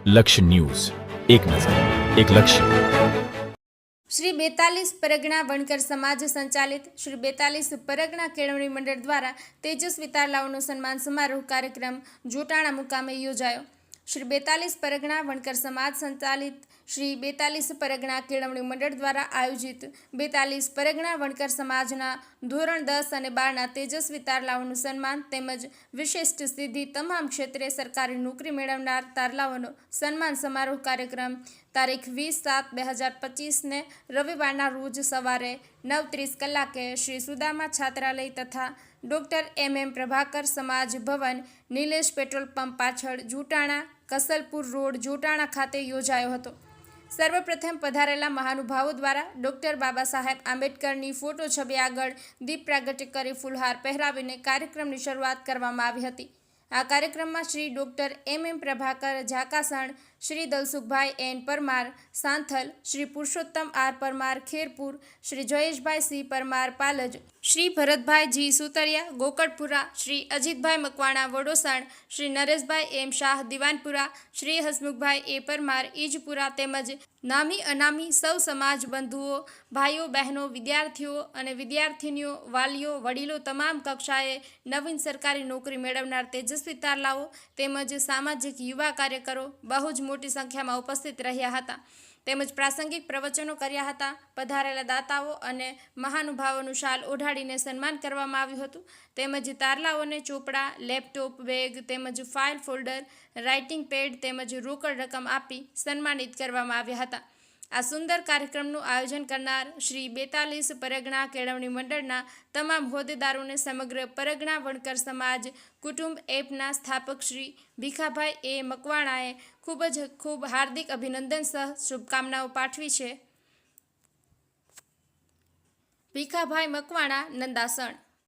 લક્ષ્ય ન્યૂઝ, એક નજર, એક લક્ષ્ય. શ્રી 42 પરગણા વણકર સમાજ સંચાલિત શ્રી 42 પરગણા કેળવણી મંડળ દ્વારા તેજસ્વી તારલાઓનો સન્માન સમારોહ કાર્યક્રમ જોટાણા મુકામે યોજાયો. શ્રી 42 પરગણા વણકર સમાજ સંચાલિત શ્રી 42 પરગણા કેળવણી મંડળ દ્વારા આયોજિત 42 પરગણા વણકર સમાજના ધોરણ 10 અને 12ના તેજસ્વી તારલાઓનું સન્માન તેમજ વિશિષ્ટ સિદ્ધિ તમામ ક્ષેત્રે સરકારી નોકરી મેળવનાર તારલાઓનો સન્માન સમારોહ કાર્યક્રમ તારીખ 20/7/2025ને રવિવારના રોજ સવારે 9:30 કલાકે શ્રી સુદામા છાત્રાલય તથા ડૉક્ટર MM પ્રભાકર સમાજ ભવન, નિલેશ પેટ્રોલ પંપ પાછળ, જોટાણા, કસલપુર રોડ, જોટાણા ખાતે યોજાયો હતો. સર્વપ્રથમ પધારેલા મહાનુભાવો દ્વારા ડૉક્ટર બાબા સાહેબ આંબેડકરની ફોટો છબી આગળ દીપ પ્રાગટ્ય કરી ફૂલહાર પહેરાવીને કાર્યક્રમની શરૂઆત કરવામાં આવી હતી. આ કાર્યક્રમમાં Shri doctor MM Prabhakar Jhakasan, Shri Dalsukhbhai N Parmar Santhal, Shri Purushottam R Parmar Kherpur, Shri Jayeshbhai C Parmar Palaj, Shri Bharatbhai G Sutariya Gokalpura, Shri Ajitbhai Makwana Vadosan, Shri Nareshbhai M Shah Diwanpura, Shri Hasmukhbhai A Parmar Ijpura તેમજ નામી અનામી સૌ સમાજ બંધુઓ, ભાઈઓ બહેનો, વિદ્યાર્થીઓ અને વિદ્યાર્થિનીઓ, વાલીઓ, વડીલો તમામ કક્ષાએ નવીન સરકારી નોકરી મેળવનાર તેજસ્વી તારલાઓ તેમજ સામાજિક યુવા કાર્યકરો બહુ જ મોટી સંખ્યામાં ઉપસ્થિત રહ્યા હતા તેમજ પ્રાસંગિક પ્રવચનો કર્યા હતા. પધારેલા દાતાઓ અને મહાનુભાવોનું શાલ ઓઢાડીને સન્માન કરવામાં આવ્યું હતું તેમજ તારલાઓને ચોપડા, લેપટોપ, બેગ તેમજ ફાઇલ ફોલ્ડર, રાઇટિંગ પેડ તેમજ રોકડ રકમ આપી સન્માનિત કરવામાં આવ્યા હતા. આ સુંદર કાર્યક્રમનું આયોજન કરનાર શ્રી 42 પરગણા કેળવણી મંડળના તમામ હોદ્દેદારોને સમગ્ર પરગણા વણકર સમાજ કુટુંબ એપના સ્થાપક શ્રી ભીખાભાઈ A મકવાણાએ ખૂબ હાર્દિક અભિનંદન સહ શુભકામનાઓ પાઠવી છે. ભીખાભાઈ મકવાણા, નંદાસણ.